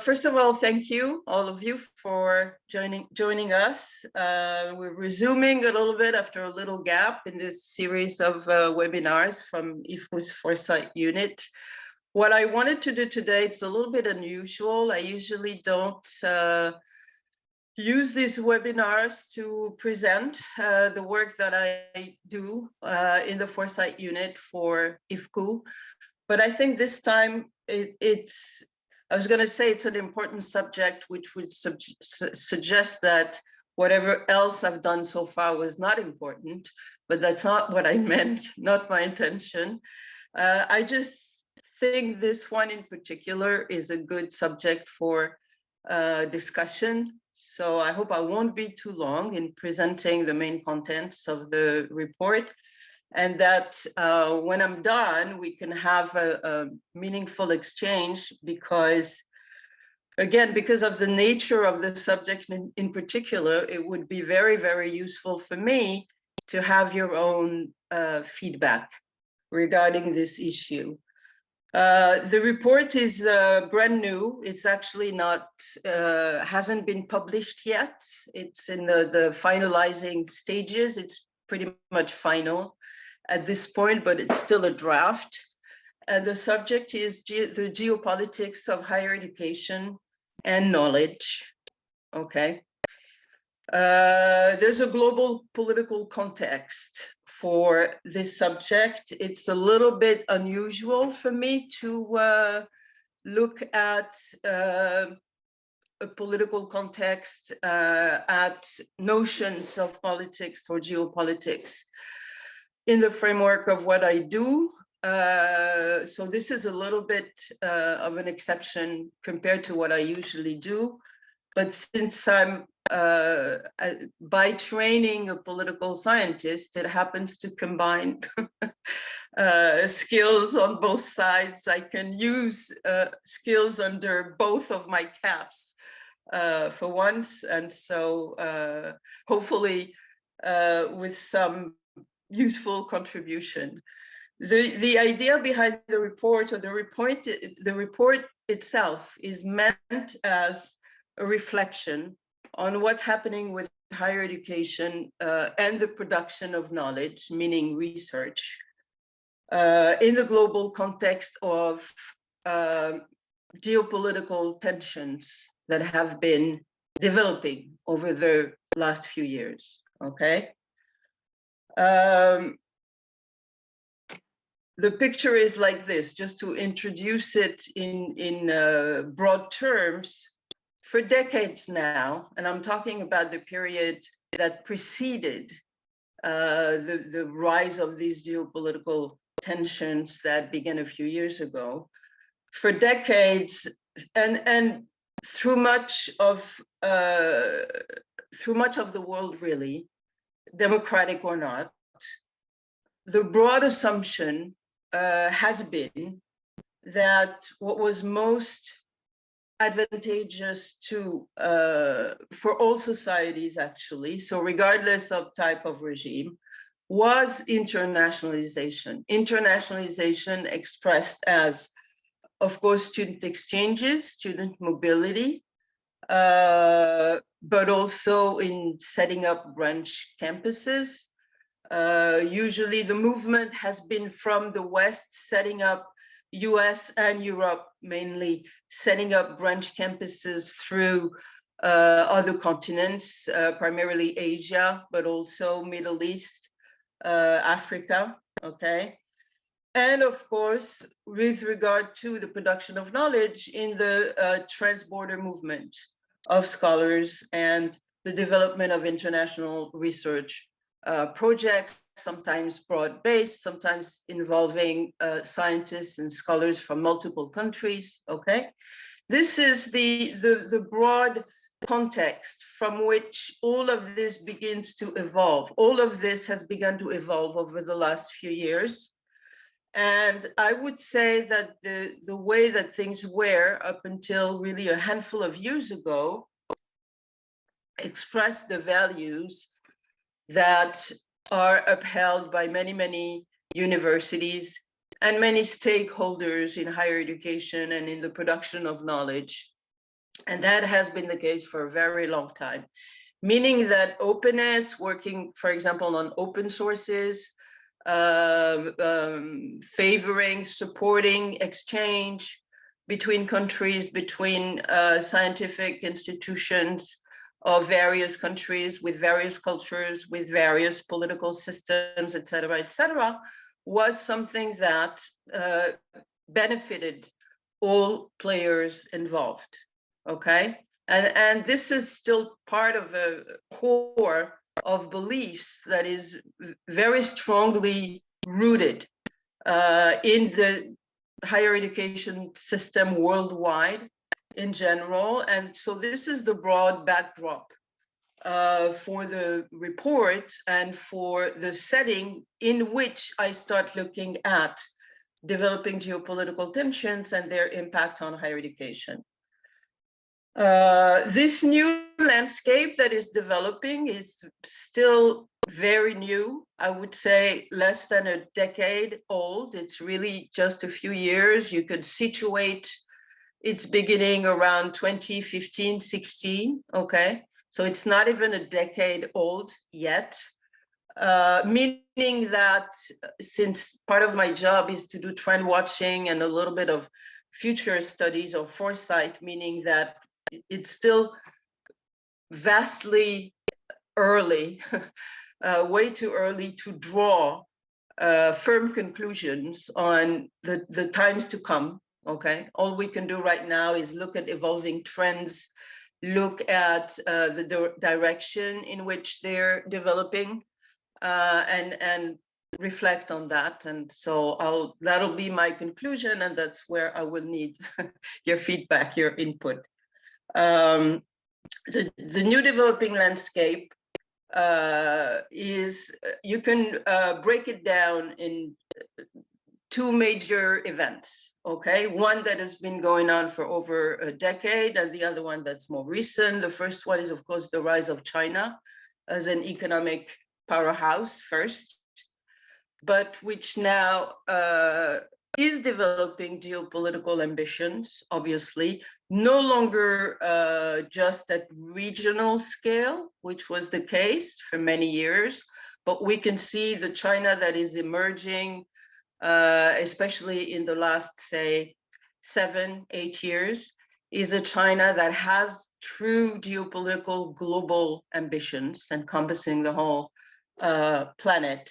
First of all, thank you, all of you, for joining us. We're resuming a little bit after a little gap in this series of webinars from IFCU's Foresight Unit. What I wanted to do today, it's a little bit unusual. I usually don't use these webinars to present the work that I do in the Foresight Unit for IFCU. But I think this time I was going to say it's an important subject, which would suggest that whatever else I've done so far was not important, but that's not what I meant, not my intention. I just think this one in particular is a good subject for discussion. So I hope I won't be too long in presenting the main contents of the report, and that when I'm done, we can have a meaningful exchange because, again, because of the nature of the subject in particular, it would be very, very useful for me to have your own feedback regarding this issue. The report is brand new. It's actually not, hasn't been published yet. It's in the finalizing stages. It's pretty much final at this point, but it's still a draft. And the subject is the geopolitics of higher education and knowledge. Okay. There's a global political context for this subject. It's a little bit unusual for me to look at a political context, at notions of politics or geopolitics in the framework of what I do. So this is a little bit of an exception compared to what I usually do. But since I'm by training a political scientist, it happens to combine skills on both sides. I can use skills under both of my caps for once. And so hopefully with some useful contribution. The idea behind the report, or the report itself, is meant as a reflection on what's happening with higher education and the production of knowledge, meaning research, in the global context of geopolitical tensions that have been developing over the last few years. Okay. The picture is like this, just to introduce it in broad terms. For decades now, and I'm talking about the period that preceded the rise of these geopolitical tensions that began a few years ago, for decades, and through much of the world, really, democratic or not, the broad assumption has been that what was most advantageous to for all societies, actually, so regardless of type of regime, was internationalization. Internationalization expressed as, of course, student exchanges, student mobility, but also in setting up branch campuses. Usually the movement has been from the West, setting up US and Europe, mainly setting up branch campuses through other continents, primarily Asia, but also Middle East, Africa, okay? And of course, with regard to the production of knowledge in the trans-border movement of scholars and the development of international research projects, sometimes broad-based, sometimes involving scientists and scholars from multiple countries, okay? This is the broad context from which all of this begins to evolve. All of this has begun to evolve over the last few years. And I would say that the way that things were up until really a handful of years ago expressed the values that are upheld by many, many universities and many stakeholders in higher education and in the production of knowledge And that has been the case for a very long time, meaning that openness, working, for example, on open sources, favoring, supporting exchange between countries, between scientific institutions of various countries with various cultures, with various political systems, et cetera, was something that benefited all players involved, okay? And this is still part of a core of beliefs that is very strongly rooted in the higher education system worldwide in general. And so this is the broad backdrop for the report and for the setting in which I start looking at developing geopolitical tensions and their impact on higher education. This new landscape that is developing is still very new. I would say less than a decade old. It's really just a few years. You could situate its beginning around 2015, 16, okay? So it's not even a decade old yet, meaning that since part of my job is to do trend watching and a little bit of future studies or foresight, meaning that it's still vastly early, way too early to draw firm conclusions on the times to come, okay? All we can do right now is look at evolving trends, look at the direction in which they're developing, and reflect on that. And so that'll be my conclusion, and that's where I will need your feedback, your input. The new developing landscape is, you can break it down in two major events, okay? One that has been going on for over a decade, and the other one that's more recent. The first one is, of course, the rise of China as an economic powerhouse first, but which now is developing geopolitical ambitions, obviously, no longer just at regional scale, which was the case for many years, but we can see the China that is emerging, especially in the last, say, 7, 8 years, is a China that has true geopolitical global ambitions encompassing the whole planet.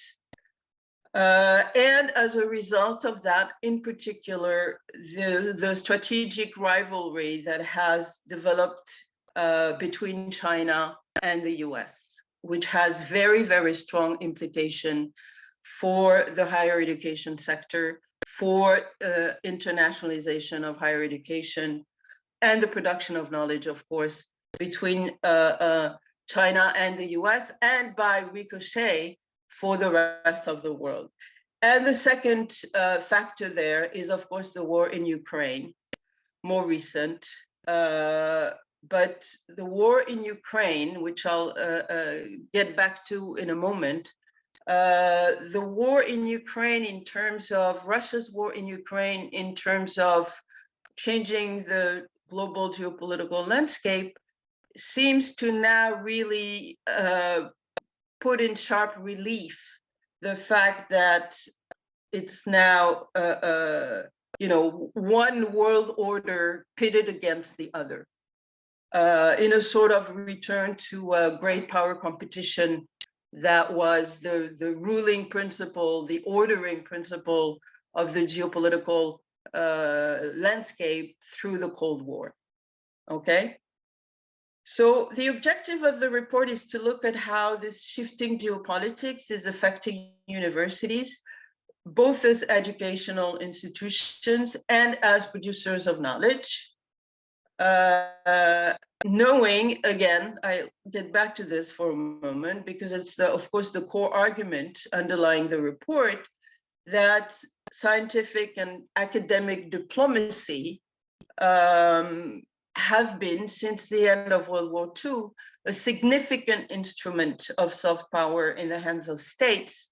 And as a result of that, in particular, the strategic rivalry that has developed between China and the US, which has very, very strong implication for the higher education sector, for internationalization of higher education, and the production of knowledge, of course, between China and the US, and by ricochet, for the rest of the world. And the second factor there is, of course, the war in Ukraine, more recent. But the war in Ukraine, which I'll get back to in a moment, the war in Ukraine in terms of Russia's war in Ukraine, in terms of changing the global geopolitical landscape, seems to now really put in sharp relief the fact that it's now, one world order pitted against the other, in a sort of return to a great power competition that was the ruling principle, the ordering principle of the geopolitical landscape through the Cold War, okay? So the objective of the report is to look at how this shifting geopolitics is affecting universities, both as educational institutions and as producers of knowledge. Knowing, again, I'll get back to this for a moment, because it's, of course, the core argument underlying the report, that scientific and academic diplomacy have been, since the end of World War II, a significant instrument of soft power in the hands of states,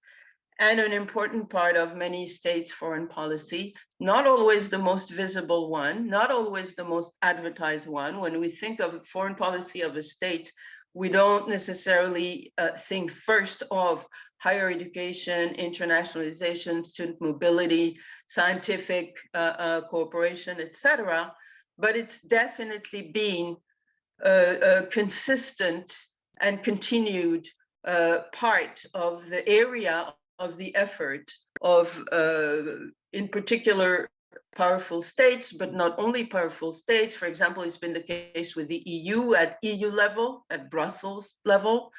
and an important part of many states' foreign policy, not always the most visible one, not always the most advertised one. When we think of foreign policy of a state, we don't necessarily think first of higher education, internationalization, student mobility, scientific cooperation, etc. But it's definitely been a consistent and continued part of the area of the effort of, in particular, powerful states, but not only powerful states. For example, it's been the case with the EU at EU level, at Brussels level,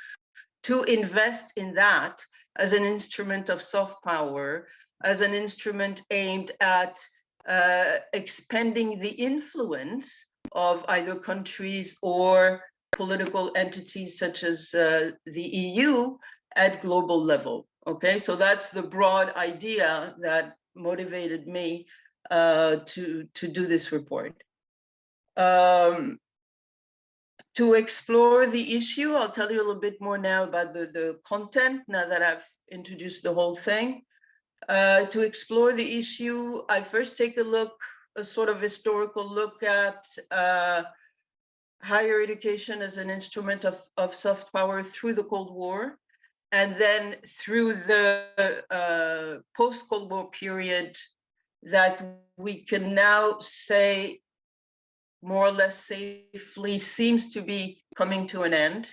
to invest in that as an instrument of soft power, as an instrument aimed at expanding the influence of either countries or political entities such as the EU at global level. Okay, so that's the broad idea that motivated me to do this report. To explore the issue, I'll tell you a little bit more now about the content, now that I've introduced the whole thing. To explore the issue, I first take a sort of historical look at higher education as an instrument of soft power through the Cold War, and then through the post-Cold War period that we can now say more or less safely seems to be coming to an end.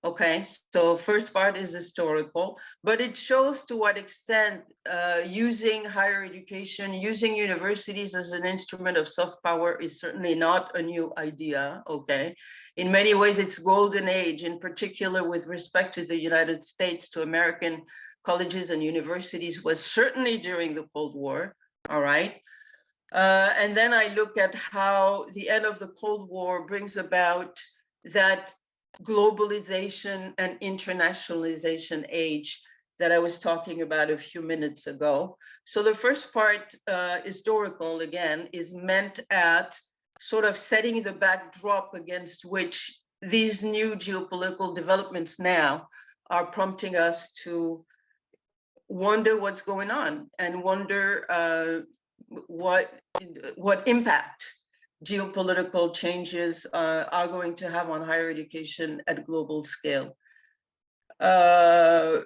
Okay, so first part is historical, but it shows to what extent using higher education, using universities as an instrument of soft power is certainly not a new idea, okay? In many ways, it's golden age, in particular with respect to the United States, to American colleges and universities, was certainly during the Cold War, all right? And then I look at how the end of the Cold War brings about that globalization and internationalization age that I was talking about a few minutes ago. So the first part, historical again, is meant at sort of setting the backdrop against which these new geopolitical developments now are prompting us to wonder what's going on and wonder what impact geopolitical changes are going to have on higher education at global scale. Then,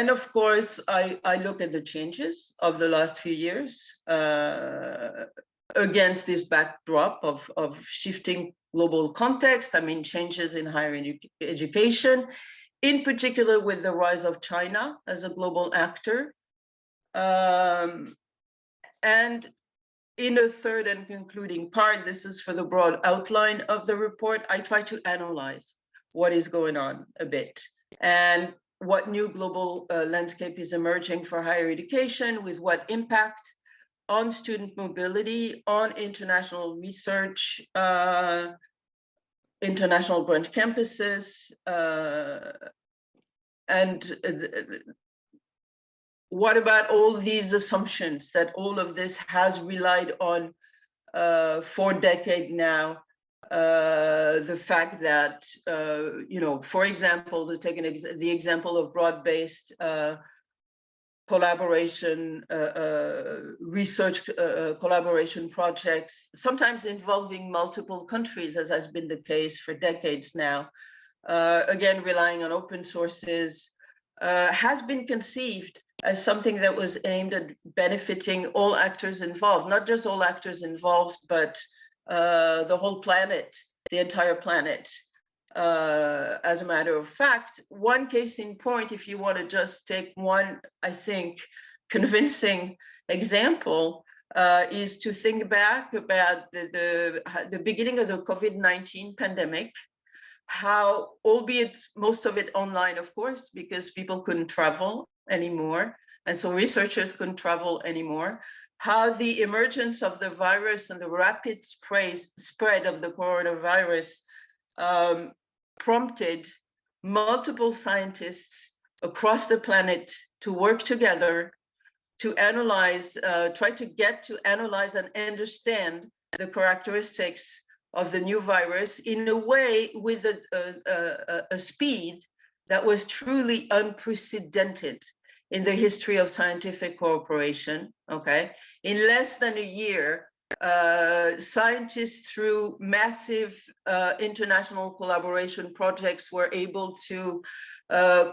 of course, I look at the changes of the last few years against this backdrop of shifting global context. I mean, changes in higher education, in particular with the rise of China as a global actor. And in a third and concluding part, this is for the broad outline of the report, I try to analyze what is going on a bit and what new global landscape is emerging for higher education, with what impact on student mobility, on international research, international branch campuses, and what about all these assumptions that all of this has relied on for decades now? The fact that, you know, for example, to take the example of broad-based collaboration, research collaboration projects, sometimes involving multiple countries, as has been the case for decades now, again, relying on open sources, has been conceived as something that was aimed at benefiting all actors involved, not just all actors involved, but the whole planet, the entire planet. As a matter of fact, one case in point, if you want to just take one, I think, convincing example, is to think back about the beginning of the COVID-19 pandemic, how, albeit most of it online, of course, because people couldn't travel anymore, and so researchers couldn't travel anymore, how the emergence of the virus and the rapid spread of the coronavirus prompted multiple scientists across the planet to work together to analyze, try to get to analyze and understand the characteristics of the new virus in a way with a speed that was truly unprecedented in the history of scientific cooperation, okay? In less than a year, scientists through massive international collaboration projects were able to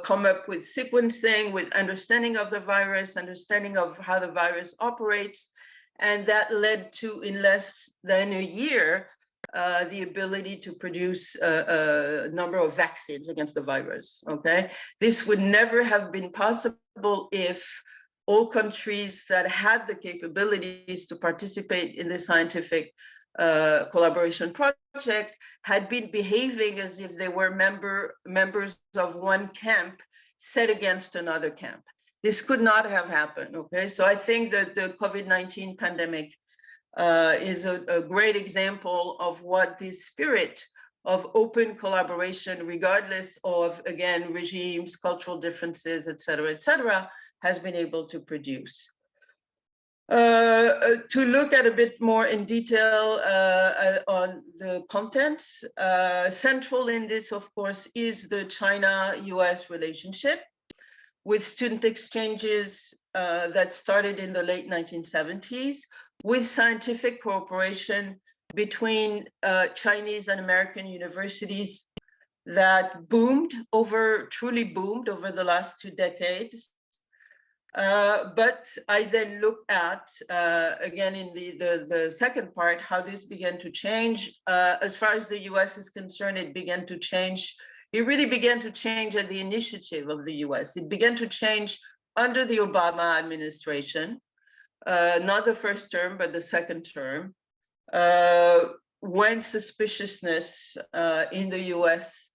come up with sequencing, with understanding of the virus, understanding of how the virus operates, and that led to, in less than a year, the ability to produce a number of vaccines against the virus, okay? This would never have been possible if all countries that had the capabilities to participate in the scientific collaboration project had been behaving as if they were members of one camp set against another camp. This could not have happened, okay? So I think that the COVID-19 pandemic is a great example of what this spirit of open collaboration, regardless of, again, regimes, cultural differences, et cetera, has been able to produce. To look at a bit more in detail on the contents, central in this, of course, is the China-US relationship, with student exchanges that started in the late 1970s, with scientific cooperation between Chinese and American universities that truly boomed over the last 2 decades. But I then look at, again, in the second part, how this began to change. As far as the US is concerned, it began to change. It really began to change at the initiative of the US. It began to change under the Obama administration, not the first term, but the second term, when suspiciousness in the US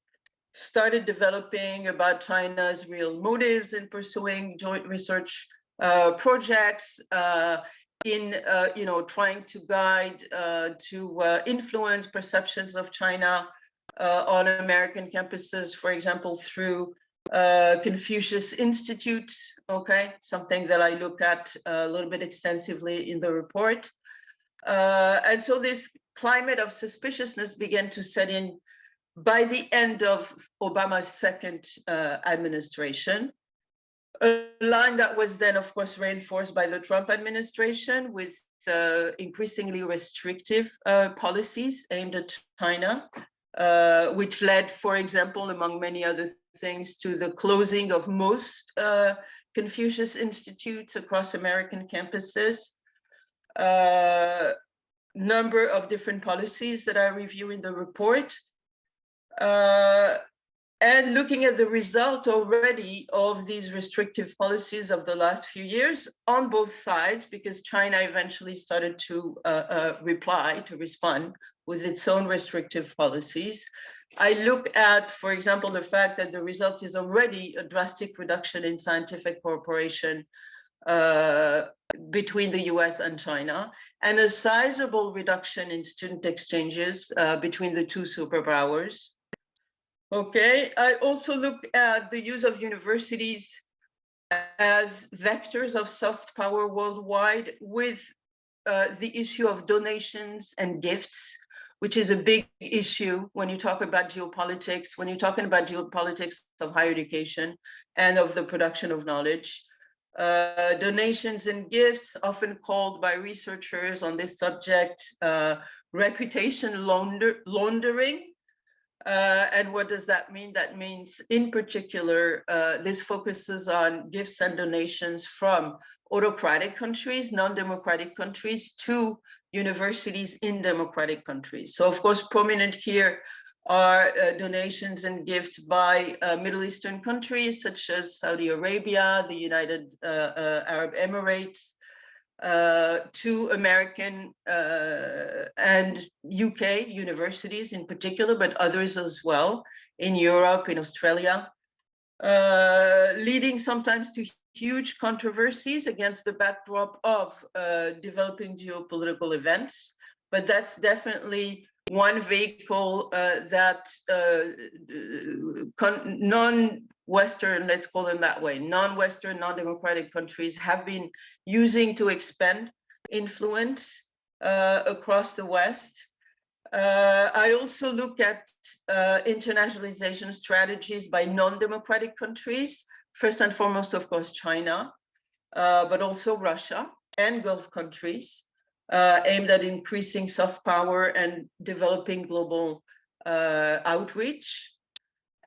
started developing about China's real motives in pursuing joint research projects, in trying to guide, to influence perceptions of China on American campuses, for example, through Confucius Institute, okay, something that I look at a little bit extensively in the report. And so this climate of suspiciousness began to set in by the end of Obama's second administration, a line that was then, of course, reinforced by the Trump administration with increasingly restrictive policies aimed at China, which led, for example, among many other things, to the closing of most Confucius Institutes across American campuses. Number of different policies that I review in the report. And looking at the result already of these restrictive policies of the last few years on both sides, because China eventually started to respond with its own restrictive policies. I look at, for example, the fact that the result is already a drastic reduction in scientific cooperation between the US and China, and a sizable reduction in student exchanges between the two superpowers. Okay, I also look at the use of universities as vectors of soft power worldwide, with the issue of donations and gifts, which is a big issue when you talk about geopolitics, when you're talking about geopolitics of higher education and of the production of knowledge. Donations and gifts, often called by researchers on this subject, reputation laundering. And what does that mean? That means, in particular, this focuses on gifts and donations from autocratic countries, non-democratic countries, to universities in democratic countries. So, of course, prominent here are donations and gifts by Middle Eastern countries, such as Saudi Arabia, the United Arab Emirates, to American and UK universities in particular, but others as well, in Europe, in Australia, leading sometimes to huge controversies against the backdrop of developing geopolitical events. But that's definitely one vehicle that non-Western, let's call them that way, non-Western, non-democratic countries have been using to expand influence across the West. I also look at internationalization strategies by non-democratic countries, first and foremost, of course, China, but also Russia and Gulf countries, aimed at increasing soft power and developing global outreach.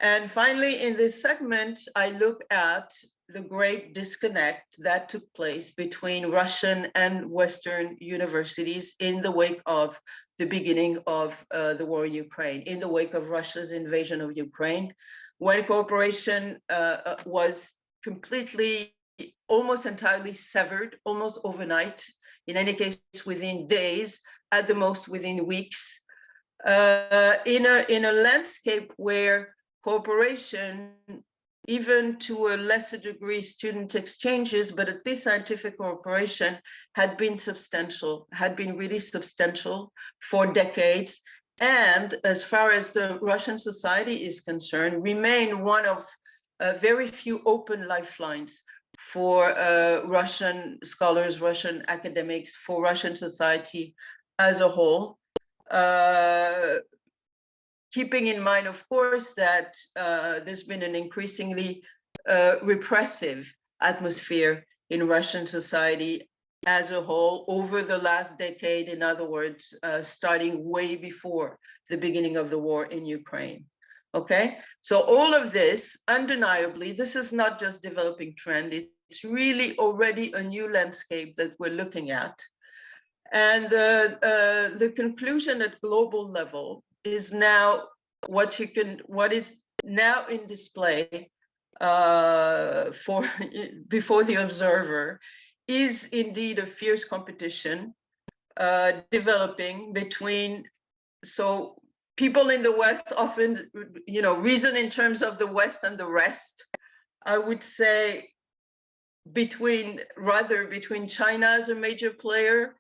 And finally, in this segment, I look at the great disconnect that took place between Russian and Western universities in the wake of the beginning of the war in Ukraine, in the wake of Russia's invasion of Ukraine, when cooperation was completely, almost entirely severed, almost overnight, in any case within days, at the most within weeks, in a landscape where cooperation, even to a lesser degree student exchanges, but at least scientific cooperation had been substantial, had been really substantial for decades. And as far as the Russian society is concerned, remain one of very few open lifelines for Russian scholars, Russian academics, for Russian society as a whole. Keeping in mind, of course, that there's been an increasingly repressive atmosphere in Russian society as a whole over the last decade, in other words, starting way before the beginning of the war in Ukraine. Okay, so all of this, undeniably, this is not just developing trend, it's really already a new landscape that we're looking at. And the conclusion at global level is now what is now in display before the observer is indeed a fierce competition developing between, so people in the West often, reason in terms of the West and the rest. I would say between China as a major player,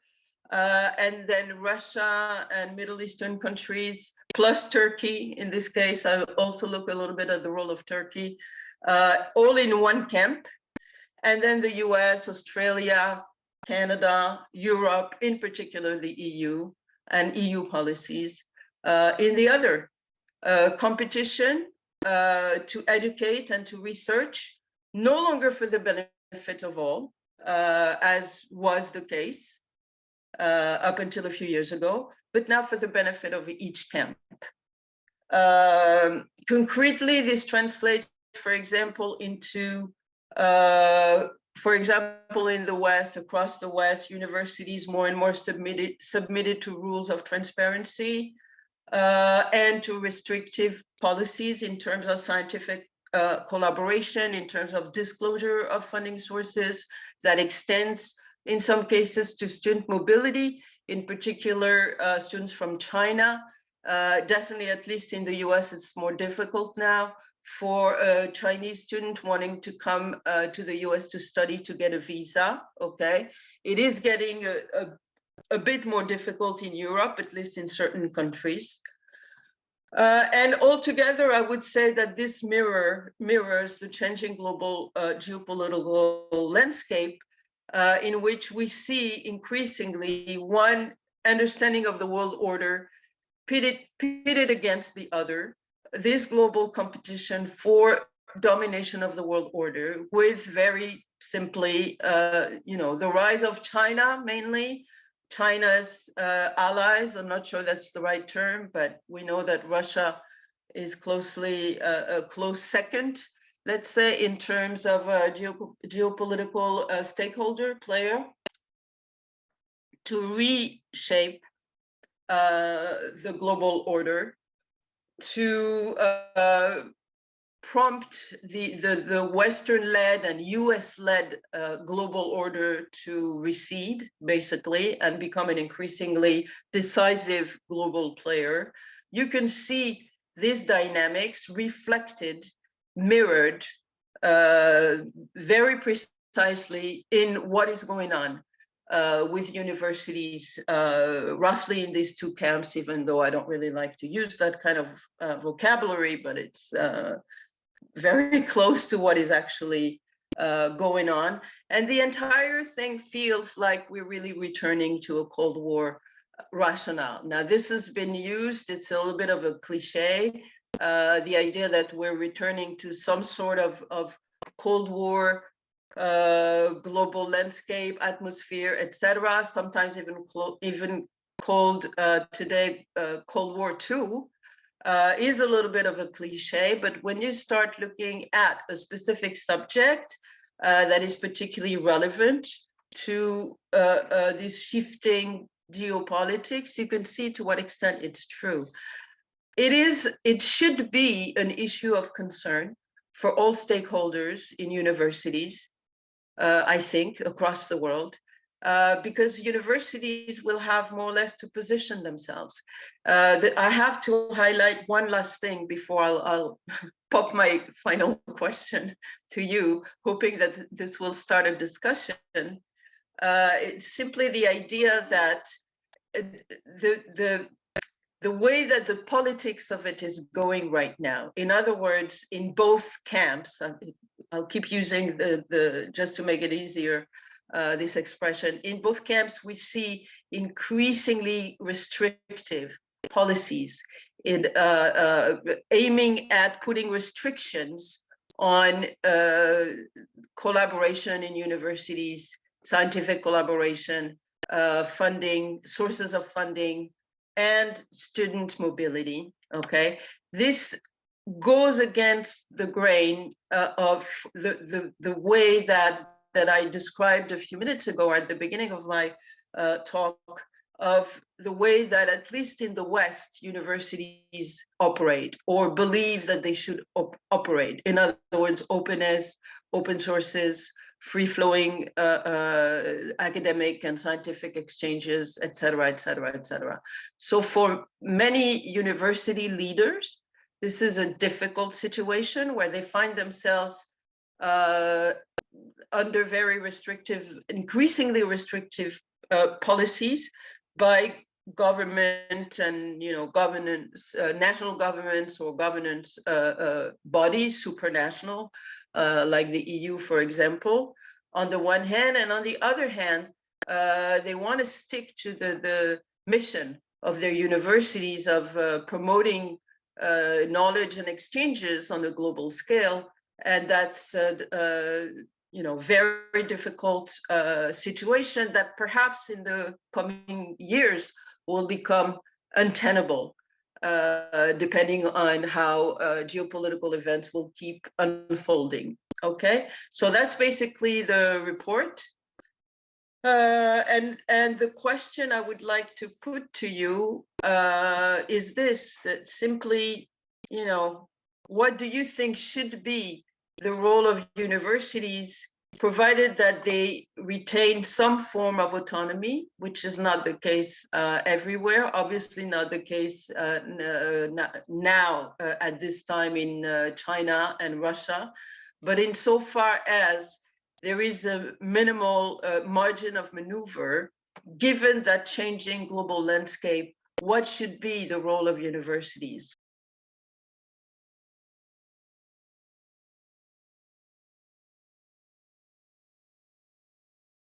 and then Russia and Middle Eastern countries, plus Turkey. In this case, I also look a little bit at the role of Turkey, all in one camp. And then the US, Australia, Canada, Europe, in particular the EU and EU policies in the other. Competition to educate and to research, no longer for the benefit of all, as was the case up until a few years ago, but now for the benefit of each camp. Concretely, this translates, for example, into, in the West, across the West, universities more and more submitted to rules of transparency and to restrictive policies in terms of scientific collaboration, in terms of disclosure of funding sources that extends in some cases to student mobility, in particular students from China. Definitely, at least in the US, it's more difficult now for a Chinese student wanting to come to the US to study to get a visa, okay? It is getting a bit more difficult in Europe, at least in certain countries. And altogether, I would say that this mirrors the changing global geopolitical landscape in which we see increasingly one understanding of the world order pitted against the other, this global competition for domination of the world order, with very simply, the rise of China, mainly China's allies. I'm not sure that's the right term, but we know that Russia is closely a close second, let's say, in terms of a geopolitical stakeholder player, to reshape the global order, to prompt the Western-led and US-led global order to recede, basically, and become an increasingly decisive global player. You can see these dynamics reflected, mirrored very precisely in what is going on with universities, roughly in these two camps, even though I don't really like to use that kind of vocabulary, but it's very close to what is actually going on. And the entire thing feels like we're really returning to a Cold War rationale. Now, this has been used, it's a little bit of a cliche, the idea that we're returning to some sort of Cold War global landscape, atmosphere, etc. Sometimes even called today Cold War II, is a little bit of a cliche. But when you start looking at a specific subject that is particularly relevant to this shifting geopolitics, you can see to what extent it's true. It should be an issue of concern for all stakeholders in universities, I think, across the world, because universities will have more or less to position themselves. I have to highlight one last thing before I'll pop my final question to you, hoping that this will start a discussion. It's simply the idea that the way that the politics of it is going right now, in other words, in both camps, I'll keep using just to make it easier, this expression, in both camps, we see increasingly restrictive policies in aiming at putting restrictions on collaboration in universities, scientific collaboration, funding, sources of funding, and student mobility. Okay, this goes against the grain of the way that I described a few minutes ago at the beginning of my talk, of the way that, at least in the West, universities operate or believe that they should operate. In other words, openness, open sources, free-flowing academic and scientific exchanges, et cetera, et cetera, et cetera. So for many university leaders, this is a difficult situation where they find themselves under very restrictive, increasingly restrictive policies by government and governance, national governments or governance bodies, supranational, like the EU, for example, on the one hand, and on the other hand, they want to stick to the mission of their universities of promoting knowledge and exchanges on a global scale, and that's very difficult situation that perhaps in the coming years will become untenable, depending on how geopolitical events will keep unfolding. Okay, so that's basically the report. And the question I would like to put to you is this: that simply, what do you think should be the role of universities, provided that they retain some form of autonomy, which is not the case everywhere, obviously not the case now at this time in China and Russia, but insofar as there is a minimal margin of maneuver, given that changing global landscape, what should be the role of universities?